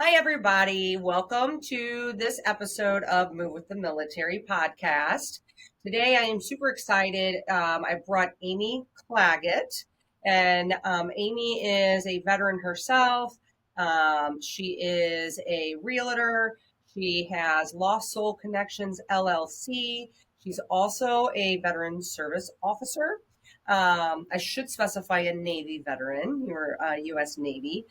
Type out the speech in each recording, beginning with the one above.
Hi, everybody. Welcome to this episode of Move with the Military podcast. Today, I am super excited. I brought Amy Clagett, and Amy is a veteran herself. She is a realtor. She has Lost Soul Connections LLC. She's also a veteran service officer. I should specify a Navy veteran. You're U.S. Navy.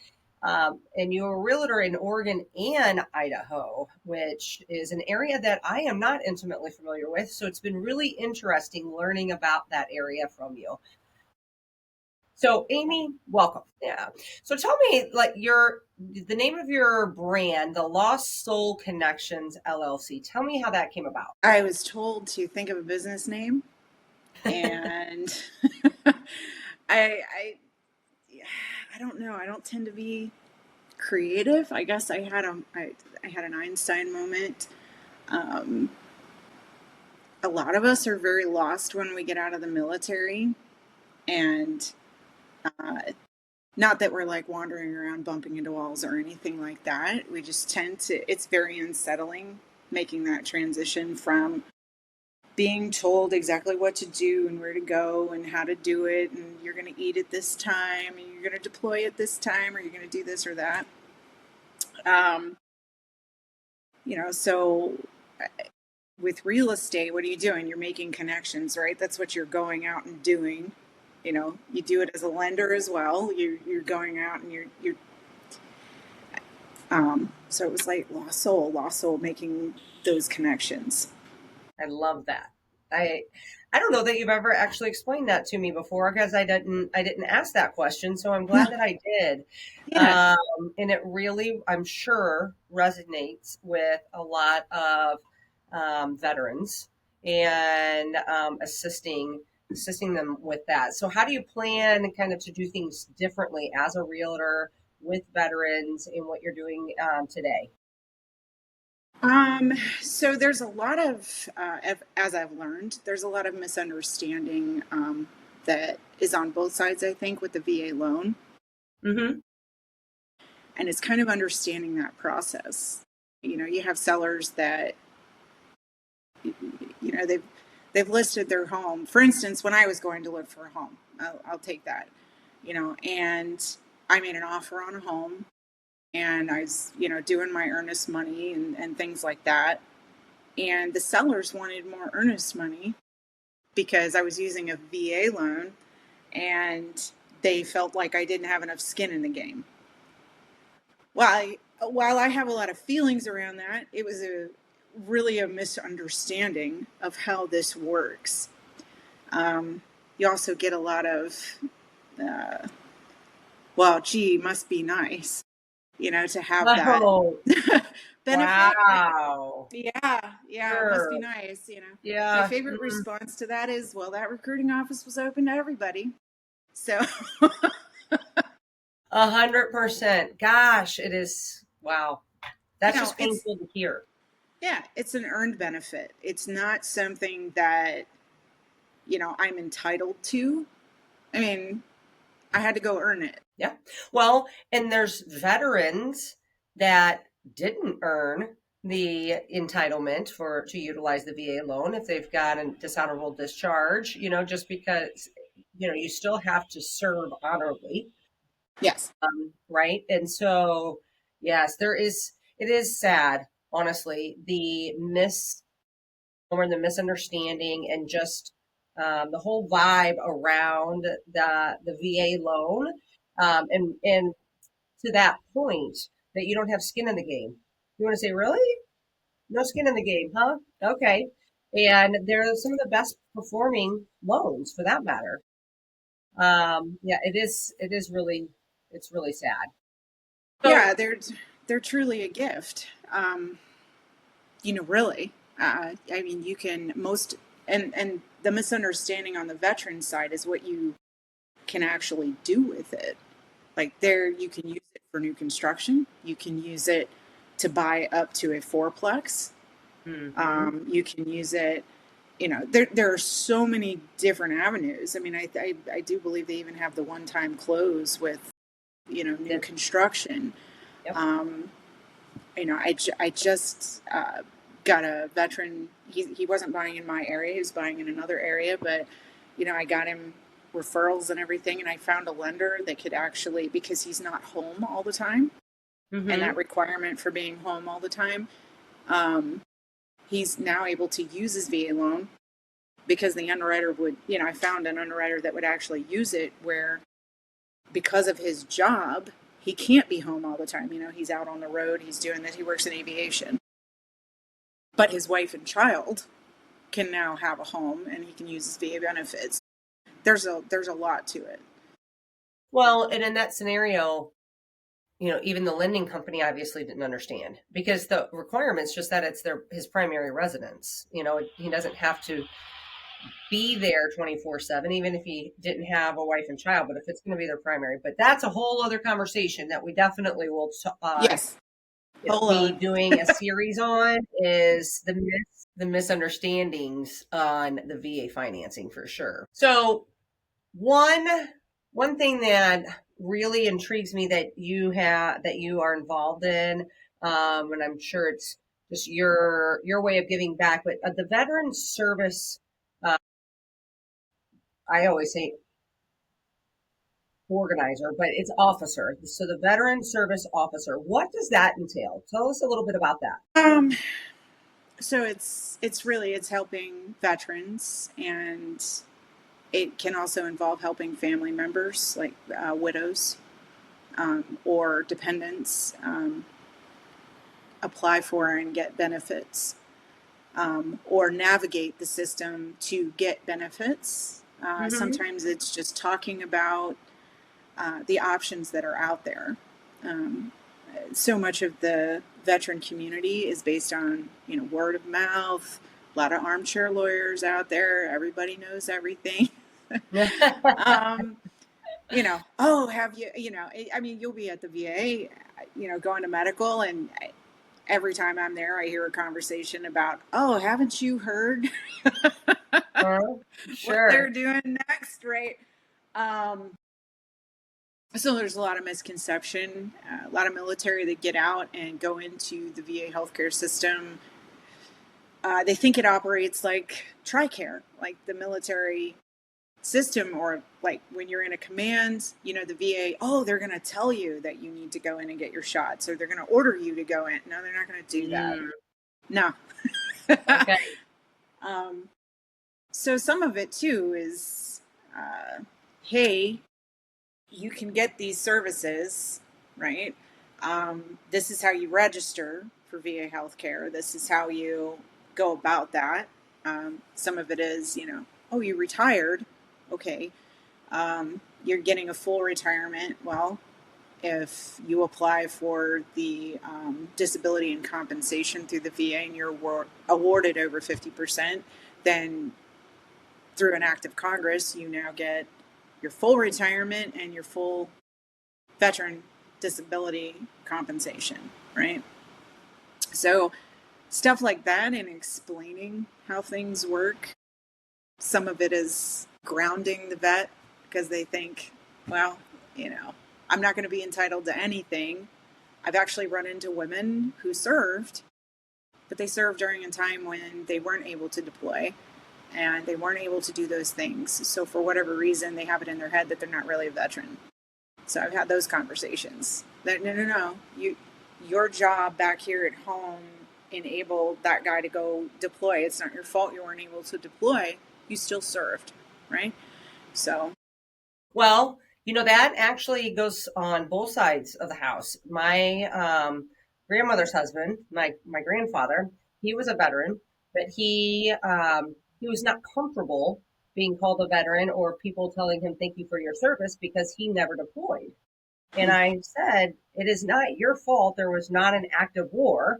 And you're a realtor in Oregon and Idaho, which is an area that I am not intimately familiar with. So it's been really interesting learning about that area from you. So, Amy, welcome. Yeah. So tell me, like, the name of your brand, the Lost Soul Connections LLC. Tell me how that came about. I was told to think of a business name, and I I don't know. I don't tend to be creative. I guess I had an Einstein moment. Um, a lot of us are very lost when we get out of the military, and uh, not that we're like wandering around bumping into walls or anything like that. We just tend to. It's very unsettling making that transition from being told exactly what to do and where to go and how to do it, and you're going to eat at this time and you're going to deploy at this time, or you're going to do this or that. um, so with real estate, what are you doing? You're making connections, right? That's what you're going out and doing. You do it as a lender as well. You're going out and you're so it was like lost soul, making those connections. I love that. I I don't know that you've ever actually explained that to me before because I didn't ask that question. So I'm glad that I did. Yeah. And it really, I'm sure, resonates with a lot of veterans and assisting them with that. So how do you plan kind of to do things differently as a realtor with veterans in what you're doing today? So there's a lot of, as I've learned, there's a lot of misunderstanding that is on both sides, I think, with the VA loan. Mm-hmm. And it's kind of understanding that process. You have sellers that, they've listed their home. For instance, when I was going to look for a home, I'll take that, and I made an offer on a home, and I was, doing my earnest money and things like that. And the sellers wanted more earnest money because I was using a VA loan, and they felt like I didn't have enough skin in the game. While I have a lot of feelings around that, it was really a misunderstanding of how this works. You also get a lot of, uh, well, gee, must be nice, to have that Oh, benefit. wow. Yeah, must be Sure. nice. My Yeah. favorite response to that is, well, that recruiting office was open to everybody. So, 100%. Gosh, it is. Wow. That's just it's, painful to hear. yeah, it's an earned benefit. It's not something that, I'm entitled to. I mean, I had to go earn it. Yeah. Well, and there's veterans that didn't earn the entitlement for to utilize the VA loan if they've got a dishonorable discharge, just because, you still have to serve honorably. Yes. Right. And so, yes, it is sad, honestly, the misunderstanding and just the whole vibe around the VA loan. And to that point that you don't have skin in the game. You want to say, really? No skin in the game, huh? Okay. And they're some of the best performing loans for that matter. Yeah, it is really, it's really sad. So, Yeah, they're truly a gift. Really. I mean, you can most and the misunderstanding on the veteran side is what you can actually do with it. Like there, you can use it for new construction. You can use it to buy up to a fourplex. mhm. You can use it. There are so many different avenues. I mean, I do believe they even have the one time close with new Yep. construction. Yep. I just got a veteran. He wasn't buying in my area; he was buying in another area. But I got him referrals and everything, and I found a lender that could actually, because he's not home all the time, and that Mm-hmm. requirement for being home all the time, um, he's now able to use his VA loan because the underwriter would, I found an underwriter that would actually use it where because of his job, he can't be home all the time. He's out on the road, he's doing this, he works in aviation. But his wife and child can now have a home and he can use his VA benefits. There's a lot to it. Well, and in that scenario, even the lending company obviously didn't understand because the requirement's just that it's his primary residence. He doesn't have to be there 24/7, even if he didn't have a wife and child, but if it's going to be their primary. But that's a whole other conversation that we definitely will Yes. be Whole doing a series on is the misunderstandings on the VA financing for sure. So one one thing that really intrigues me that you are involved in, and I'm sure it's just your way of giving back, but the veteran service. Uh, I always say organizer, but it's officer. So the veteran service officer. What does that entail? Tell us a little bit about that. um so it's helping veterans, and it can also involve helping family members like widows, or dependents, apply for and get benefits, or navigate the system to get benefits. Mm-hmm. Sometimes it's just talking about the options that are out there. Um, so much of the veteran community is based on word of mouth. A lot of armchair lawyers out there. Everybody knows everything. um, oh, have you? I mean, you'll be at the VA, going to medical, and every time I'm there, I hear a conversation about, oh, haven't you heard what they're Sure. doing next, right? Um, so there's a lot of misconception, a lot of military that get out and go into the VA healthcare system. They think it operates like TRICARE, like the military system, or like when you're in a command, the VA, oh, they're going to tell you that you need to go in and get your shots, or they're going to order you to go in. No, they're not going to do that. Mm, No. okay. um, so some of it too is, hey, you can get these services, right? This is how you register for VA healthcare. This is how you go about that. Some of it is, oh, you retired. Okay. You're getting a full retirement. Well, if you apply for the disability and compensation through the VA and you're awarded over 50%, then through an act of Congress, you now get your full retirement and your full veteran disability compensation, right? So, stuff like that and explaining how things work. Some of it is grounding the vet because they think, well, I'm not going to be entitled to anything. I've actually run into women who served, but they served during a time when they weren't able to deploy and they weren't able to do those things. So, for whatever reason, they have it in their head that they're not really a veteran. So I've had those conversations. That no, your job back here at home enabled that guy to go deploy. It's not your fault you weren't able to deploy. You still served, right? So Well, that actually goes on both sides of the house. My grandmother's husband, my grandfather, he was a veteran, but he was not comfortable being called a veteran or people telling him thank you for your service because he never deployed. And I said, it is not your fault. There was not an active war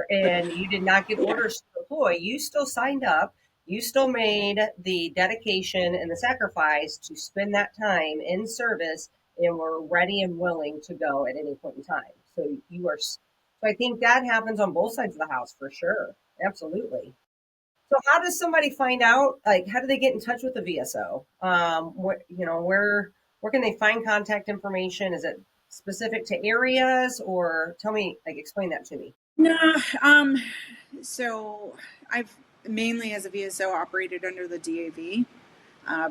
and you did not get yeah, orders to deploy. You still signed up. You still made the dedication and the sacrifice to spend that time in service and were ready and willing to go at any point in time. So I think that happens on both sides of the house for sure. Absolutely. So how does somebody find out? Like, how do they get in touch with the VSO? Where can they find contact information? Is it specific to areas, or tell me, like, explain that to me. No, so I've mainly as a VSO operated under the DAV,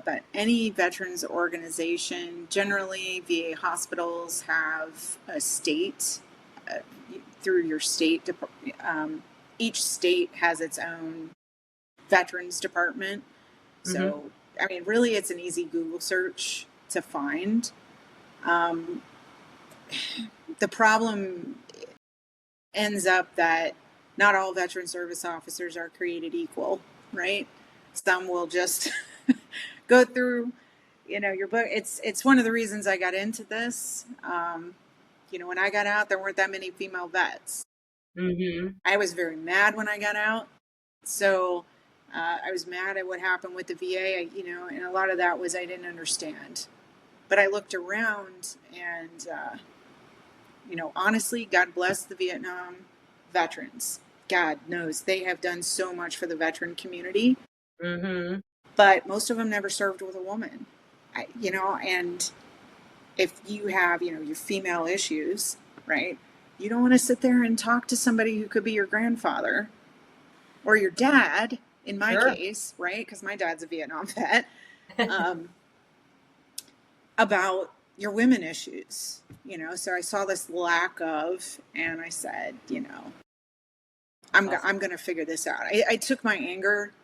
but any veterans organization, generally VA hospitals have a state uh, through your state. Each state has its own veterans department. Mm-hmm. So, I mean, really, it's an easy Google search to find. Um, the problem ends up that not all veteran service officers are created equal, right? Some will just go through, your book. It's one of the reasons I got into this. When I got out, there weren't that many female vets. Mm-hmm. I was very mad when I got out. So I was mad at what happened with the VA, and a lot of that was I didn't understand. But I looked around and, honestly, God bless the Vietnam veterans. God knows they have done so much for the veteran community. Mm-hmm. But most of them never served with a woman. And if you have, your female issues, right? You don't want to sit there and talk to somebody who could be your grandfather or your dad, in my Sure. case, right? Because my dad's a Vietnam vet, about your women issues, So I saw this lack of, and I said, I'm going to figure this out. I took my anger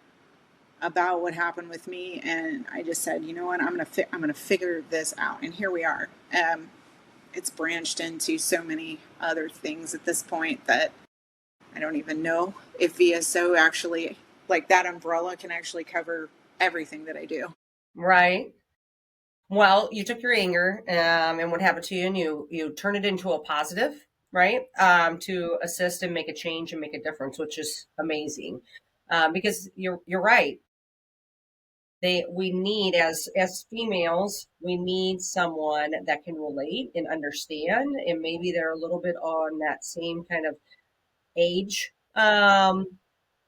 about what happened with me, and I just said, you know what, I'm going to figure this out, and here we are. It's branched into so many other things at this point that I don't even know if VSO actually, like that umbrella, can actually cover everything that I do. Right. Well, you took your anger, and what happened to you, and you turn it into a positive, right? To assist and make a change and make a difference, which is amazing. Because you're right. We need, as females, we need someone that can relate and understand, and maybe they're a little bit on that same kind of age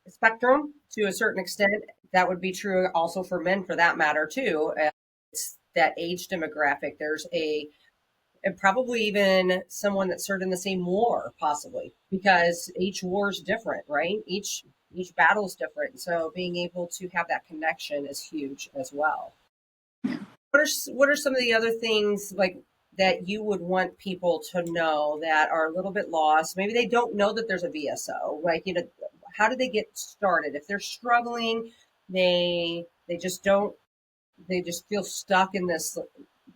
spectrum to a certain extent. That would be true also for men, for that matter, too. It's that age demographic. There's and probably even someone that served in the same war, possibly, because each war is different, right? Each battle is different. So being able to have that connection is huge as well. What are some of the other things, like, that you would want people to know that are a little bit lost? Maybe they don't know that there's a VSO. Like, how do they get started if they're struggling? They just don't. They just feel stuck in this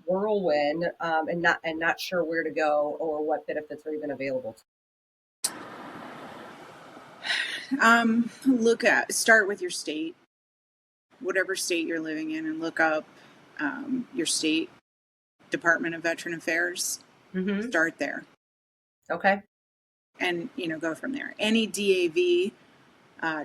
whirlwind, and not sure where to go or what benefits are even available. Start with your state, whatever state you're living in, and look up your state Department of Veteran Affairs. Mm-hmm. Start there. Okay. And, go from there. Any DAV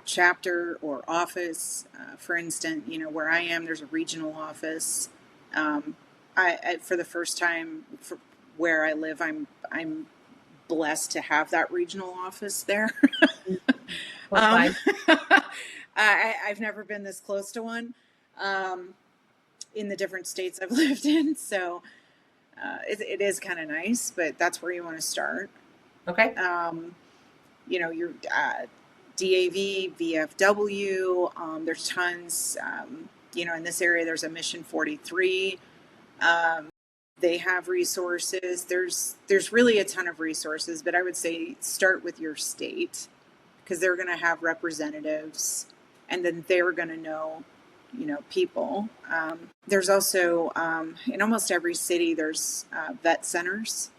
chapter or office, for instance, where I am, there's a regional office. For the first time for where I live, I'm blessed to have that regional office there. Fine. I've never been this close to one in the different states I've lived in, so it is kind of nice, but that's where you want to start. Okay. Your DAV, VFW, there's tons, in this area, there's a Mission 43. They have resources. There's really a ton of resources, but I would say start with your state, because they're going to have representatives, and then they're going to know, people. There's also, in almost every city, there's vet centers,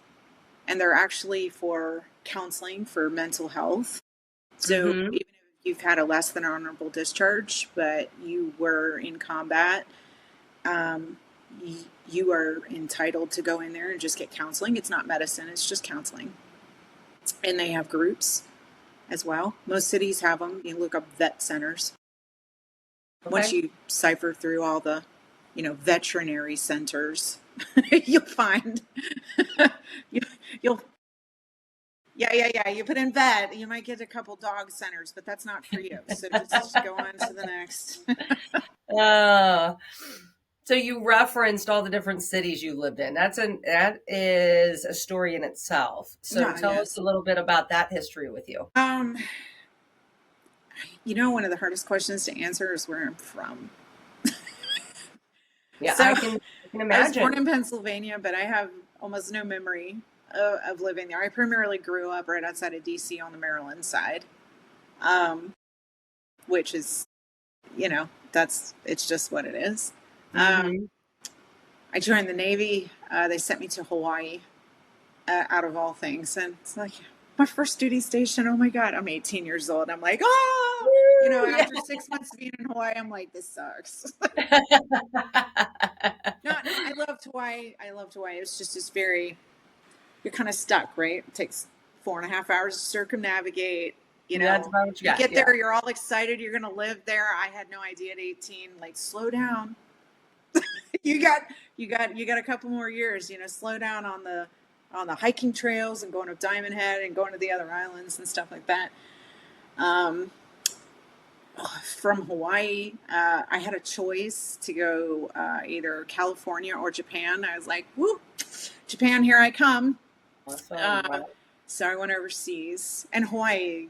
and they're actually for counseling for mental health. So Mm-hmm. even if you've had a less than honorable discharge, but you were in combat, you are entitled to go in there and just get counseling. It's not medicine, it's just counseling. And they have groups as well. Most cities have them. You look up vet centers. Okay. Once you cipher through all the, veterinary centers, you'll find, you'll yeah. You put in vet, you might get a couple dog centers, but that's not for you. So just go on to the next. uh, So you referenced all the different cities you lived in. That is a story in itself. So Yeah, tell us yes. a little bit about that history with you. Um, one of the hardest questions to answer is where I'm from. Yeah, So I can I was born imagine. in Pennsylvania, but I have almost no memory of living there. I primarily grew up right outside of DC on the Maryland side, um, which is, it's just what it is. Um, Hmm. I joined the Navy. They sent me to Hawaii, out of all things. And it's like my first duty station. Oh my God, I'm 18 years old. I'm like, oh, Woo, yeah. after 6 months of being in Hawaii, I'm like, this sucks. No, no, I loved Hawaii. I loved Hawaii. It's just this very, you're kind of stuck, right? It takes 4.5 hours to circumnavigate. That's about what you You got. get Yeah. there, you're all excited, you're going to live there. I had no idea at 18, like, slow down. You got a couple more years, slow down on the hiking trails and going up Diamond Head and going to the other islands and stuff like that. Um, from Hawaii, I had a choice to go either California or Japan. I was like, woo, Japan, here I come. Awesome. Uh, Wow. so I went overseas, and Hawaii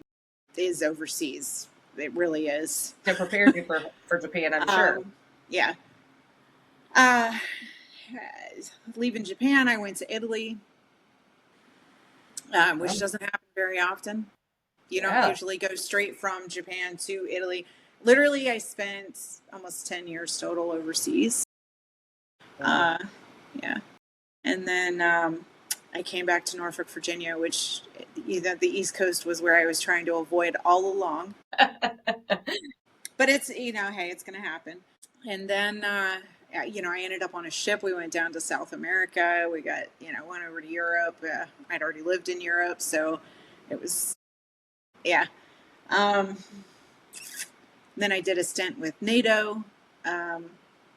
is overseas. It really is. It prepared you for Japan, I'm sure. Yeah. Uh, Leaving Japan, I went to Italy, which Oh, doesn't happen very often. You don't yeah. usually go straight from Japan to Italy. Literally, I spent almost 10 years total overseas. Wow. Uh, yeah. And then I came back to Norfolk, Virginia, which the East Coast was where I was trying to avoid all along. But it's, hey, it's going to happen. And then, I ended up on a ship. We went down to South America. We got, went over to Europe. I'd already lived in Europe. So it was, yeah. Um, then I did a stint with NATO, um,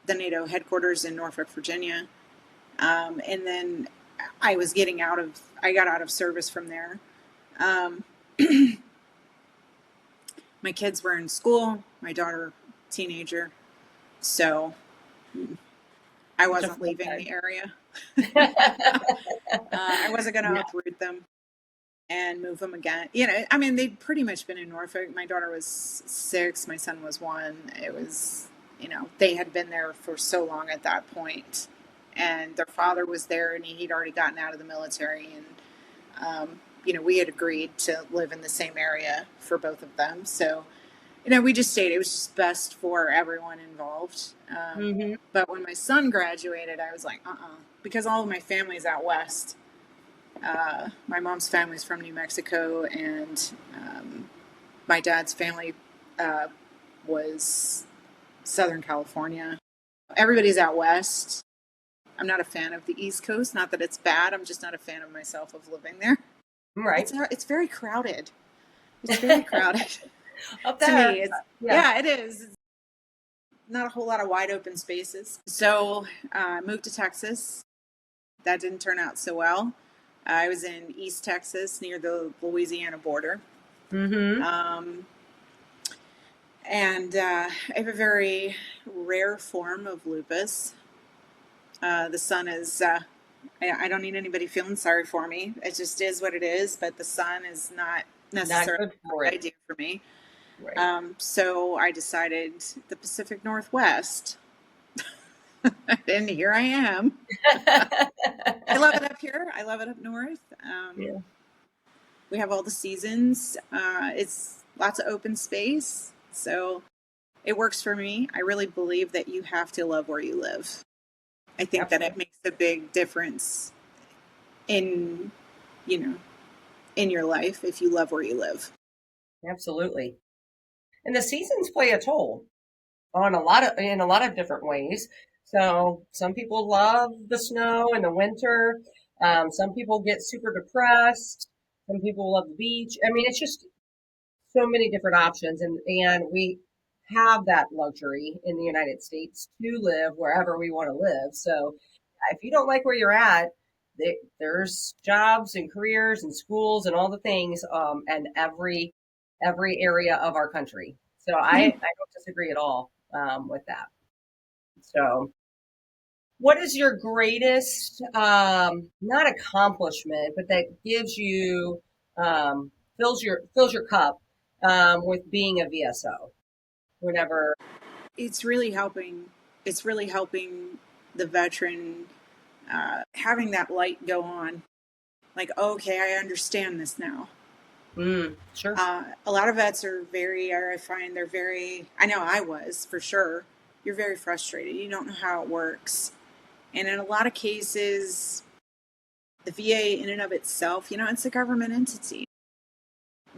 the NATO headquarters in Norfolk, Virginia. And then I got out of service from there. Um, my kids were in school, my daughter, teenager. So I Such a wasn't fun leaving the area. time. I wasn't going to Yeah. uproot them and move them again. I mean, they'd pretty much been in Norfolk. My daughter was 6, my son was 1. It was, they had been there for so long at that point. And their father was there, and he'd already gotten out of the military. And, we had agreed to live in the same area for both of them. So, we just stayed. It was just best for everyone involved. Hmm. But when my son graduated, I was like, because all of my family's out west. My mom's family's from New Mexico, and my dad's family was Southern California. Everybody's out west. I'm not a fan of the East Coast. Not that it's bad. I'm just not a fan of myself of living there. Right. It's very crowded. It's very crowded Up to there. me. It's Yeah. Yeah, it is. It's not a whole lot of wide open spaces. So I moved to Texas. That didn't turn out so well. I was in East Texas near the Louisiana border. Hmm. Um, and I have a very rare form of lupus. The sun is, I don't need anybody feeling sorry for me. It just is what it is, but the sun is not Not necessarily good a for good it. idea for me. Right. So I decided the Pacific Northwest, and here I am. I love it up here. I love it up north. Yeah. We have all the seasons. It's lots of open space. So it works for me. I really believe that you have to love where you live. I think that it Absolutely. makes a big difference in, you know, in your life if you love where you live. Absolutely. And the seasons play a toll on in a lot of different ways. So some people love the snow and the winter. Some people get super depressed. Some people love the beach. I mean, it's just so many different options, and we have that luxury in the United States to live wherever we want to live. So if you don't like where you're at, there's jobs and careers and schools and all the things, and every area of our country. So I don't disagree at all with that. So what is your greatest, not accomplishment, but that gives you, fills your cup, with being a VSO? Whenever. It's really helping. It's really helping the veteran, having that light go on. Like, okay, I understand this now. Sure. A lot of vets are I find they're I know I was for sure. You're very frustrated. You don't know how it works. And in a lot of cases, the VA in and of itself, it's a government entity.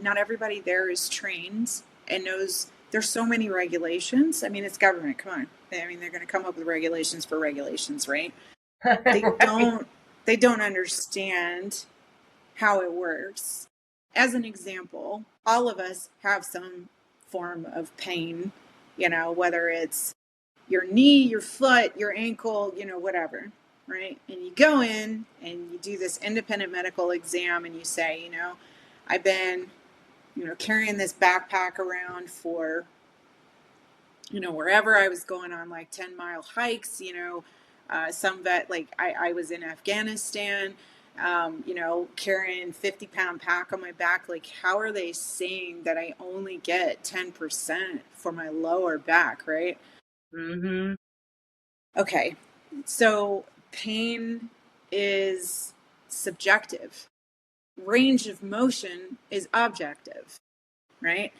Not everybody there is trained and knows there's so many regulations. I mean, it's government. Come on. I mean, they're going to come up with regulations for regulations, right? They Right. don't they don't understand how it works. As an example, all of us have some form of pain, whether it's your knee, your foot, your ankle, whatever, right? And you go in and you do this independent medical exam and you say, I've been, carrying this backpack around for, wherever I was going on like 10-mile hikes, some vet, like I was in Afghanistan, carrying 50-pound pack on my back. Like, how are they saying that I only get 10% for my lower back, right? Mm-hmm. Okay, so pain is subjective, range of motion is objective, right?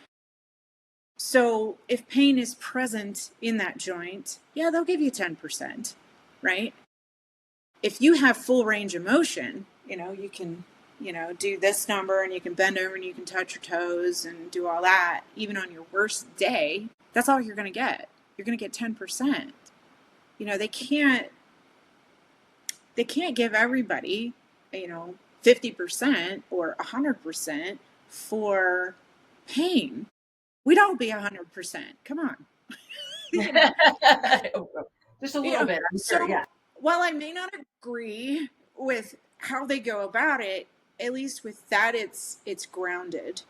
So if pain is present in that joint, yeah, they'll give you 10%, right? If you have full range of motion, you can, do this number and you can bend over and you can touch your toes and do all that, even on your worst day, that's all you're going to get. You're going to get 10%. They can't give everybody, 50% or 100% for pain. We'd all be 100%. Come on. you know, Just a little bit, I'm sure. so Yeah. while I may not agree with how they go about it, at least with that, it's grounded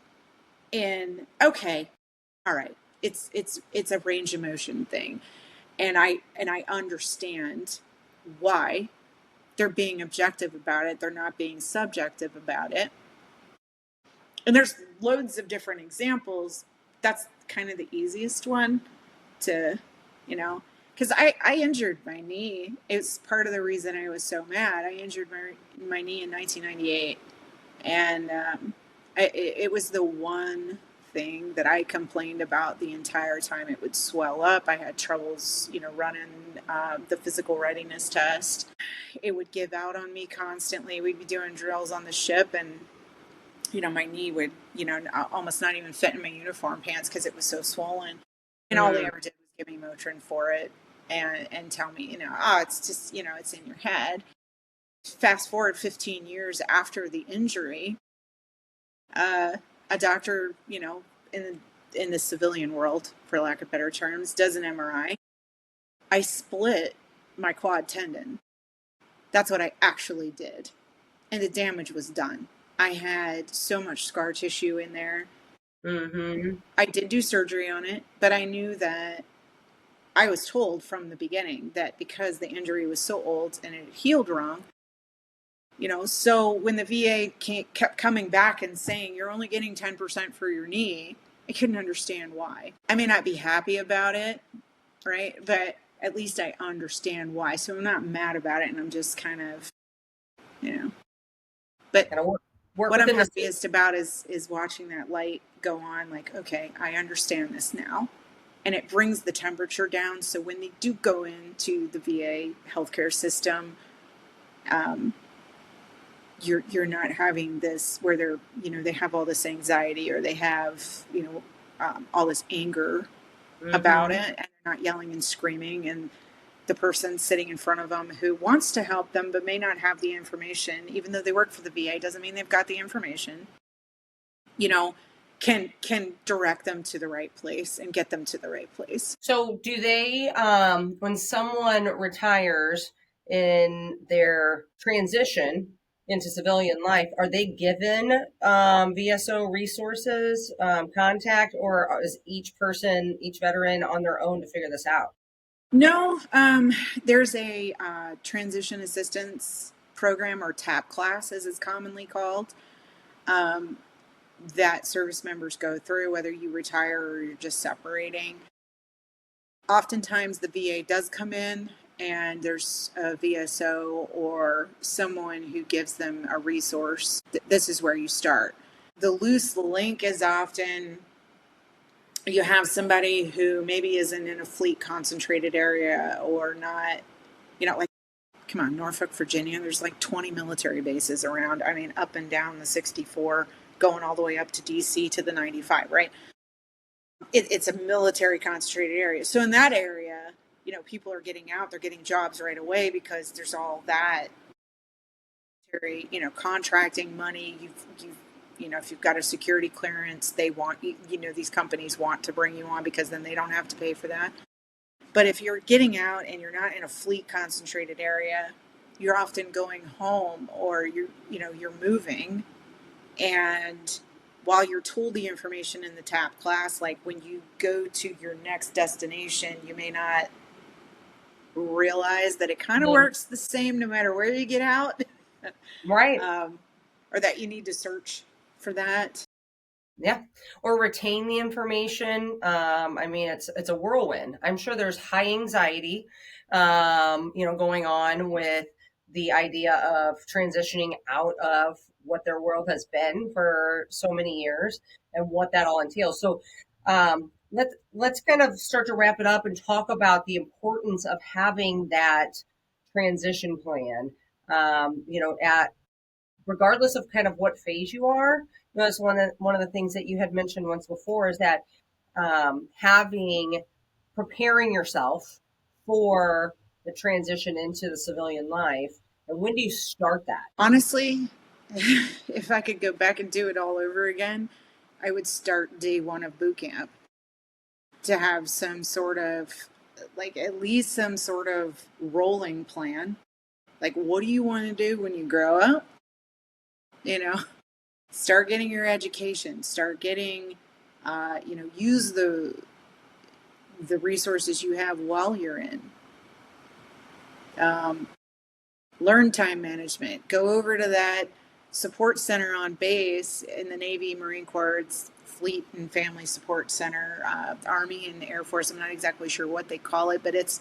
in, okay, all right, it's a range of motion thing, and I understand why they're being objective about it. They're not being subjective about it. And there's loads of different examples. That's kind of the easiest one to, because I injured my knee. It's part of the reason I was so mad. I injured my knee in 1998. And it was the one thing that I complained about the entire time. It would swell up. I had troubles, running the physical readiness test. It would give out on me constantly. We'd be doing drills on the ship, and my knee would, almost not even fit in my uniform pants because it was so swollen. And all they Mm. ever did was give me Motrin for it and tell me, oh, it's just, it's in your head. Fast forward 15 years after the injury, a doctor, in the civilian world, for lack of better terms, does an MRI. I split my quad tendon. That's what I actually did. And the damage was done. I had so much scar tissue in there. Mm-hmm. I did do surgery on it, but I knew that I was told from the beginning that because the injury was so old and it healed wrong, so when the VA kept coming back and saying, you're only getting 10% for your knee, I couldn't understand why. I may not be happy about it, right? But at least I understand why. So I'm not mad about it, and I'm just kind of, you know. But Kind of work what I'm within the system. happiest about is watching that light go on. Like, okay, I understand this now, and it brings the temperature down. So when they do go into the VA healthcare system, um, you're not having this where they're, they have all this anxiety, or they have, all this anger about Mm-hmm. it, and they're not yelling and screaming, and the person sitting in front of them who wants to help them but may not have the information, even though they work for the VA, doesn't mean they've got the information, you know can direct them to the right place and get them to the right place. So do they, when someone retires in their transition into civilian life, are they given VSO resources, contact, or is each person, each veteran on their own to figure this out? No, there's a transition assistance program, or TAP class, as it's commonly called, um, that service members go through, whether you retire or you're just separating. Oftentimes, the VA does come in, and there's a VSO or someone who gives them a resource. This is where you start. The loose link is often you have somebody who maybe isn't in a fleet concentrated area, or not, like, come on, Norfolk, Virginia, there's like 20 military bases around. I mean, up and down the 64, going all the way up to DC to the 95, right? It's a military concentrated area. So in that area, people are getting out, they're getting jobs right away because there's all that, contracting money. If you've got a security clearance, they want, these companies want to bring you on because then they don't have to pay for that. But if you're getting out and you're not in a fleet concentrated area, you're often going home, or you're moving. And while you're told the information in the TAP class, like when you go to your next destination, you may not realize that it kind of Mhm. works the same no matter where you get out. Right. Or that you need to search for that. Yeah. Or retain the information. I mean, it's a whirlwind. I'm sure there's high anxiety, going on with the idea of transitioning out of what their world has been for so many years and what that all entails. So let's kind of start to wrap it up and talk about the importance of having that transition plan. At regardless of kind of what phase you are. That's one of the things that you had mentioned once before, is that having preparing yourself for the transition into the civilian life. And when do you start that? Honestly, if I could go back and do it all over again, I would start day one of boot camp, to have some sort of, like, at least some sort of rolling plan. Like, what do you want to do when you grow up? You know, start getting your education, start getting, use the resources you have while you're in. Um, Learn time management. Go over to that support center on base in the Navy, Marine Corps, Fleet and Family Support Center, Army and Air Force. I'm not exactly sure what they call it, but it's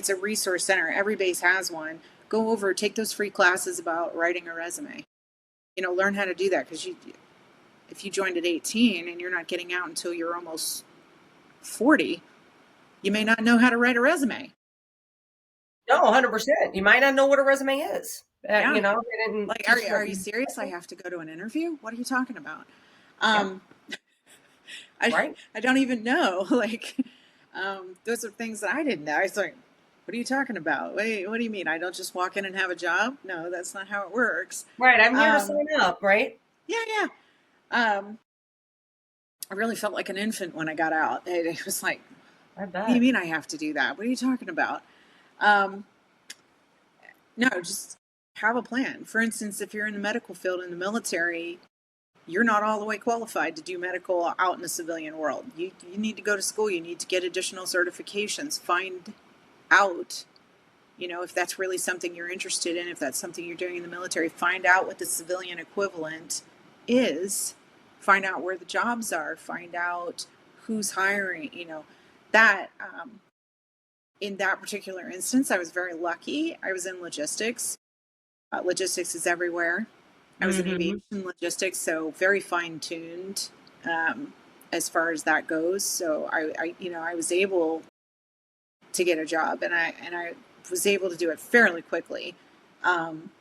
a resource center. Every base has one. Go over, take those free classes about writing a resume. Learn how to do that, because if you joined at 18 and you're not getting out until you're almost 40, you may not know how to write a resume. No, 100%. You might not know what a resume is. Yeah. They didn't Like, are teach you, that. are you serious? I have to go to an interview? What are you talking about? Yeah, Um, I, right. I don't even know. Like, those are things that I didn't know. I was like, what are you talking about? Wait, what do you mean? I don't just walk in and have a job? No, that's not how it works. Right. I'm here to Um, sign up, right? yeah, yeah. I really felt like an infant when I got out. It was like, I what do you bet. mean I have to do that? What are you talking about? Um, no, just have a plan. For instance, if you're in the medical field in the military, you're not all the way qualified to do medical out in the civilian world. You need to go to school. You need to get additional certifications. Find out, if that's really something you're interested in, if that's something you're doing in the military, find out what the civilian equivalent is. Find out where the jobs are. Find out who's hiring. That in that particular instance, I was very lucky. I was in logistics. Logistics is everywhere. I was in Mm-hmm. aviation logistics, so very fine tuned, as far as that goes. So I was able to get a job, and I was able to do it fairly quickly, um,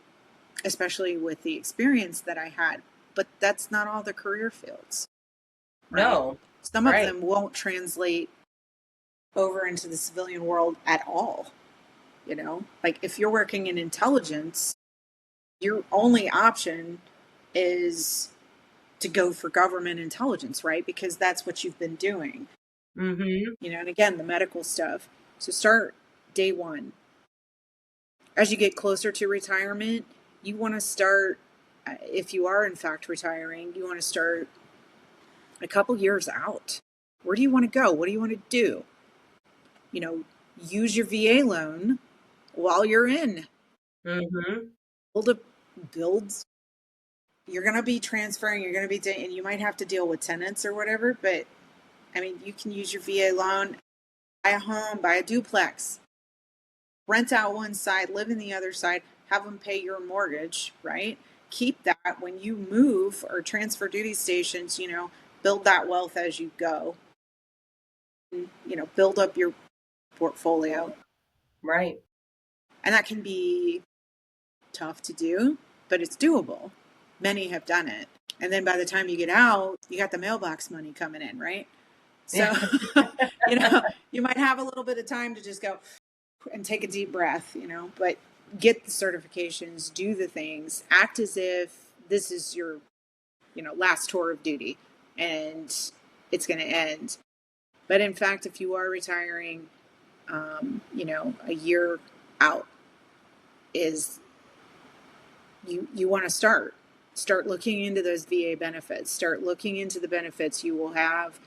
especially with the experience that I had. But that's not all the career fields, right? No. Some of Right. them won't translate over into the civilian world at all. Like, if you're working in intelligence, your only option is to go for government intelligence, right? Because that's what you've been doing, Mm-hmm. and again, the medical stuff. So start day one. As you get closer to retirement, you want to start, if you are in fact retiring, you want to start a couple years out. Where do you want to go? What do you want to do? You know, use your VA loan while you're in. Mm-hmm. Build. You're going to be transferring, you're going to be, and you might have to deal with tenants or whatever, but I mean, you can use your VA loan, buy a home, buy a duplex, rent out one side, live in the other side, have them pay your mortgage, right? Keep that when you move or transfer duty stations, build that wealth as you go, build up your portfolio. Right. And that can be tough to do, but it's doable. Many have done it. And then by the time you get out, you got the mailbox money coming in, right? So, Yeah. you might have a little bit of time to just go and take a deep breath, but get the certifications, do the things, act as if this is your, last tour of duty and it's going to end. But in fact, if you are retiring, a year out is you want to start looking into those VA benefits, start looking into the benefits you will have,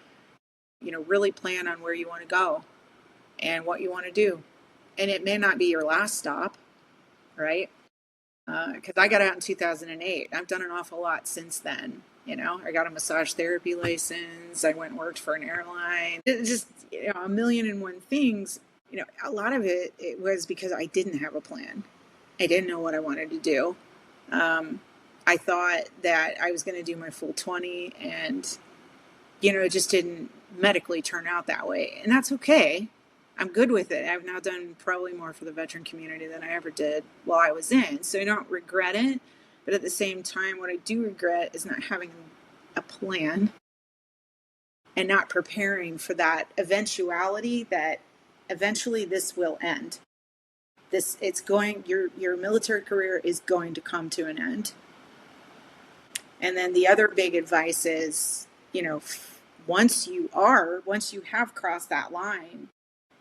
really plan on where you want to go and what you want to do. And it may not be your last stop, right? Because I got out in 2008. I've done an awful lot since then. I got a massage therapy license. I went and worked for an airline. It just, a million and one things. A lot of it was because I didn't have a plan. I didn't know what I wanted to do. I thought that I was going to do my full 20, and, it just didn't medically turn out that way. And that's okay. I'm good with it. I've now done probably more for the veteran community than I ever did while I was in. So I don't regret it. But at the same time, what I do regret is not having a plan and not preparing for that eventuality that eventually this will end. Your military career is going to come to an end. And then the other big advice is, once you have crossed that line,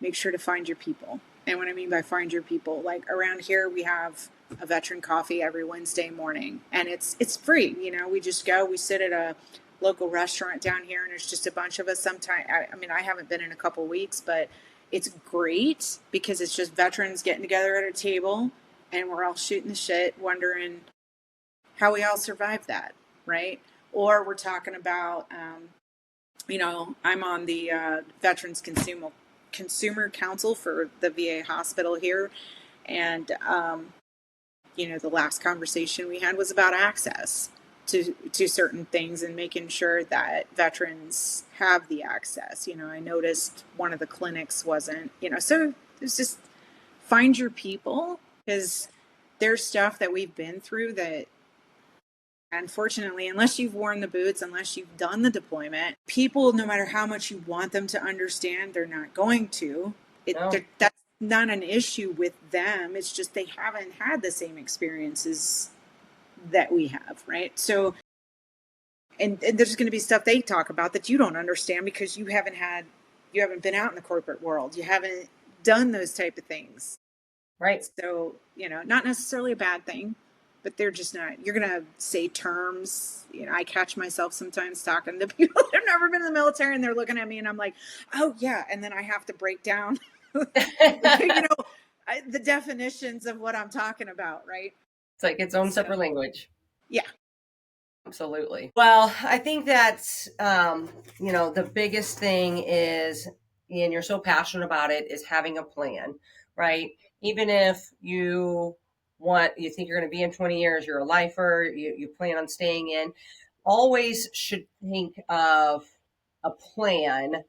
make sure to find your people. And what I mean by find your people, like around here, we have a veteran coffee every Wednesday morning, and it's free. We just go, we sit at a local restaurant down here, and there's just a bunch of us. Sometimes, I haven't been in a couple weeks, but it's great because it's just veterans getting together at a table, and we're all shooting the shit, wondering how we all survived that, right? Or we're talking about, I'm on the Veterans Consumer Council for the VA hospital here. And, the last conversation we had was about access to certain things and making sure that veterans have the access. I noticed one of the clinics wasn't, so it's just find your people, because there's stuff that we've been through that, unfortunately, unless you've worn the boots, unless you've done the deployment, people, no matter how much you want them to understand, they're not going to. No. That's not an issue with them. It's just they haven't had the same experiences that we have, right? So, and there's going to be stuff they talk about that you don't understand because you haven't been out in the corporate world. You haven't done those type of things. Right. So, not necessarily a bad thing, but they're just not, you're going to say terms. I catch myself sometimes talking to people that have never been in the military, and they're looking at me and I'm like, oh yeah. And then I have to break down, the definitions of what I'm talking about. Right. It's like its own separate language. Yeah. Absolutely. Well, I think that's, the biggest thing is, and you're so passionate about it, is having a plan, right? Even if you think you're going to be in 20 years, you're a lifer, you plan on staying in, always should think of a plan,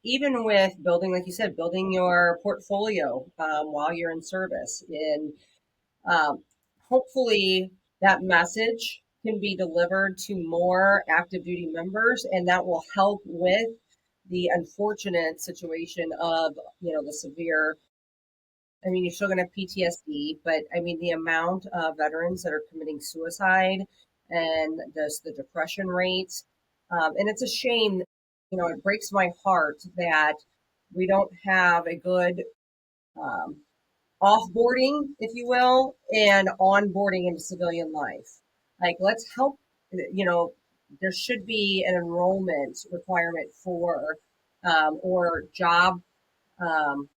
even with building, like you said, building your portfolio while you're in service. And hopefully that message can be delivered to more active duty members, and that will help with the unfortunate situation of, the severe, you're still going to have PTSD, but the amount of veterans that are committing suicide and the depression rates. And it's a shame, it breaks my heart that we don't have a good offboarding, if you will, and onboarding into civilian life. Like, let's help, there should be an enrollment requirement for, or job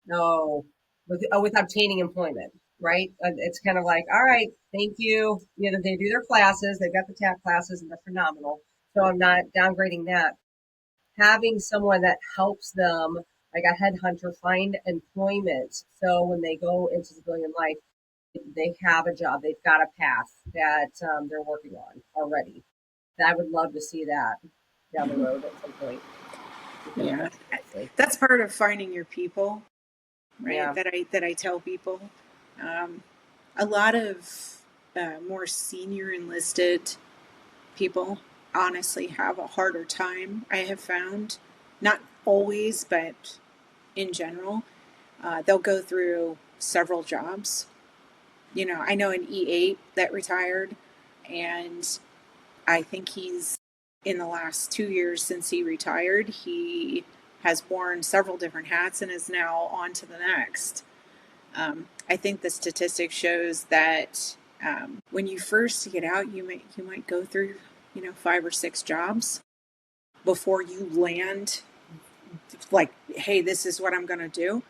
No, with obtaining employment, right? It's kind of like, all right, thank you. You know, they do their classes, they've got the TAP classes, and they're phenomenal. So I'm not downgrading that. Having someone that helps them, like a headhunter, find employment. So when they go into civilian life, they have a job, they've got a path that they're working on already. I would love to see that down the road at some point. I think that would Yeah, work nicely. that's part of finding your people, right? Yeah. That I tell people. Um, a lot of more senior enlisted people honestly have a harder time. I have found, not always, but in general, they'll go through several jobs. You know, I know an E8 that retired, and I think he's in the last 2 years since he retired, he has worn several different hats and is now on to the next. I think the statistic shows that when you first get out, you might go through, 5 or 6 jobs before you land. Like, hey, this is what I'm going to do.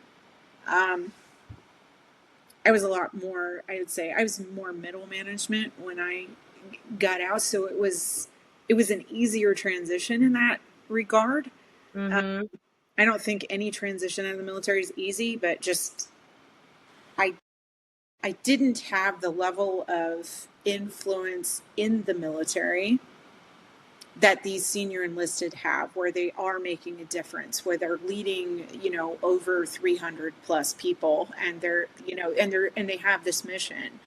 Um, I was a lot more. I would say I was more middle management when I got out, so it was an easier transition in that regard. Uh, Mm-hmm. I don't think any transition out of the military is easy, but just I I didn't have the level of influence in the military that these senior enlisted have, where they are making a difference, where they're leading, over 300 plus people, and they have this mission.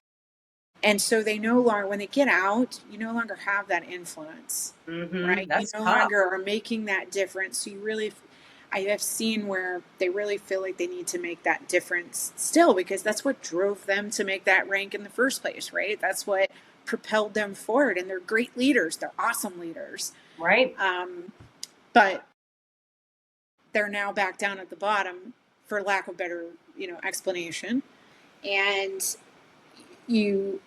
And so they no longer, when they get out, you no longer have that influence, Mm-hmm. right? You That's no tough. longer are making that difference. So I have seen where they really feel like they need to make that difference still, because that's what drove them to make that rank in the first place, right? That's what propelled them forward. And they're great leaders. They're awesome leaders. Right. But they're now back down at the bottom, for lack of better, explanation. And you,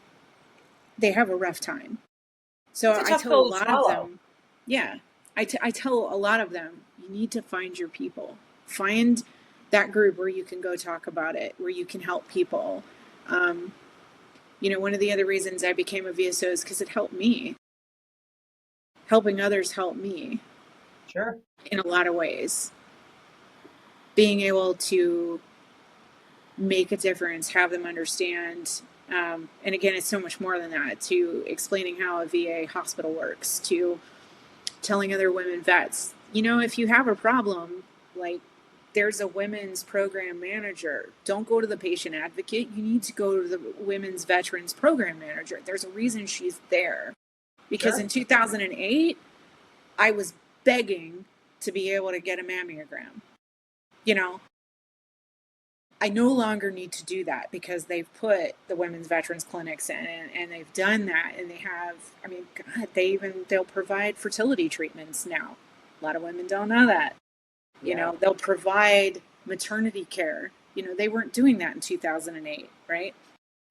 they have a rough time. It's So a I tough tell a pill to lot of swallow. them, yeah, I tell a lot of them, you need to find your people. Find that group where you can go talk about it, where you can help people. Um, one of the other reasons I became a VSO is because it helped me. Helping others helped me Sure. in a lot of ways. Being able to make a difference, have them understand. And again, it's so much more than that, to explaining how a VA hospital works, to telling other women vets, if you have a problem, like, there's a women's program manager. Don't go to the patient advocate. You need to go to the women's veterans program manager. There's a reason she's there. Because Sure. in 2008, I was begging to be able to get a mammogram. You know, I no longer need to do that because they've put the women's veterans clinics in, and they've done that, and they have, I mean, God, they'll provide fertility treatments now. A lot of women don't know that. Yeah. They'll provide maternity care. They weren't doing that in 2008, right?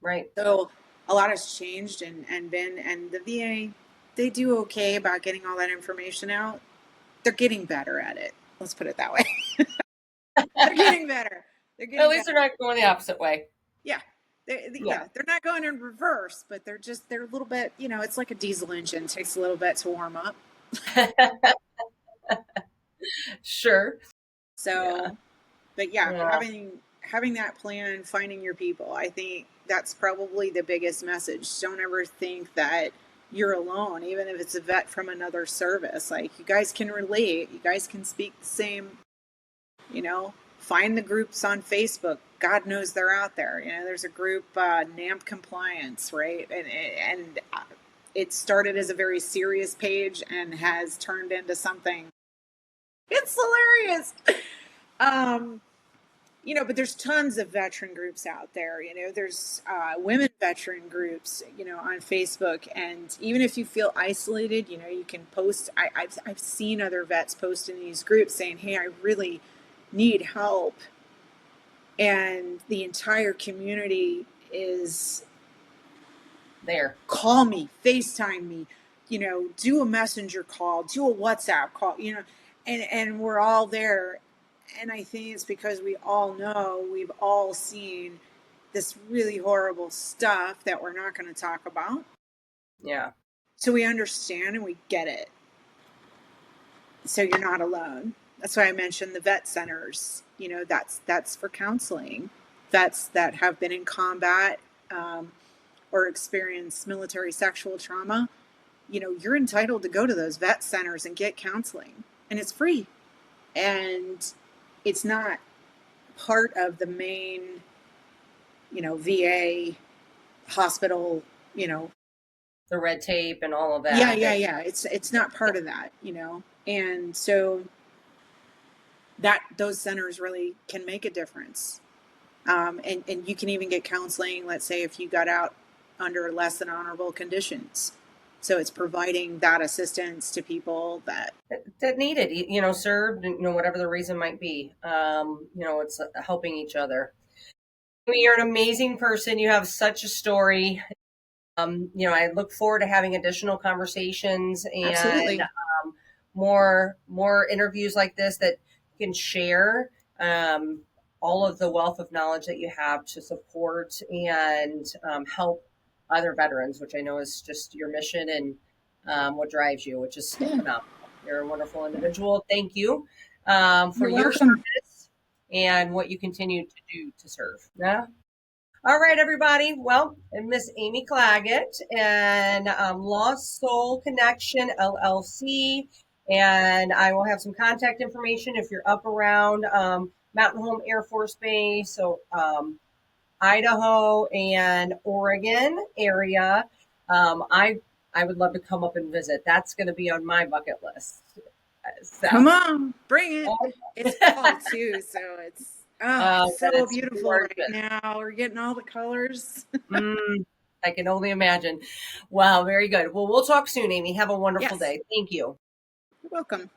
Right. So a lot has changed, and the VA, they do okay about getting all that information out. They're getting better at it. Let's put it that way. They're getting better. They're At getting least better. they're not going the opposite way. Yeah. Yeah. They're not going in reverse, but they're a little bit, it's like a diesel engine. It takes a little bit to warm up. Sure. Yeah. So, but yeah, Yeah. having that plan, finding your people, I think that's probably the biggest message. Don't ever think that you're alone, even if it's a vet from another service. Like, you guys can relate, you guys can speak the same, find the groups on Facebook. God knows they're out there. There's a group, NAMP compliance, right? And it started as a very serious page and has turned into something. It's hilarious. Um, but there's tons of veteran groups out there. There's women veteran groups, on Facebook. And even if you feel isolated, you can post. I've seen other vets post in these groups saying, hey, I really need help. And the entire community is, There. call me, FaceTime me, do a messenger call, do a WhatsApp call, and we're all there. And I think it's because we all know, we've all seen this really horrible stuff that we're not going to talk about. Yeah. So we understand and we get it. So you're not alone. That's why I mentioned the vet centers. You know, that's for counseling. Vets that have been in combat or experienced military sexual trauma. You know, you're entitled to go to those vet centers and get counseling, and it's free. And it's not part of the main, VA hospital, The red tape and all of yeah, that. yeah. It's not part of that, and so that those centers really can make a difference. And you can even get counseling, let's say, if you got out under less than honorable conditions. So it's providing that assistance to people that need it, served, whatever the reason might be. It's helping each other. You're an amazing person. You have such a story. I look forward to having additional conversations and absolutely. more interviews like this that can share all of the wealth of knowledge that you have to support and help other veterans, which I know is just your mission and what drives you, which is Yeah, phenomenal. You're a wonderful individual. Thank you for you're your welcome. service and what you continue to do to serve. Yeah. All right, everybody. Well, Miss Amy Clagett and Lost Soul Connection LLC. And I will have some contact information if you're up around Mountain Home Air Force Base, so Idaho and Oregon area. I would love to come up and visit. That's going to be on my bucket list. So, Come on, bring it. It's fall too, so it's so that's beautiful right gorgeous. now. We're getting all the colors. Mm, I can only imagine. Wow, very good. Well, we'll talk soon, Amy. Have a wonderful Yes, day. Thank you. you're welcome.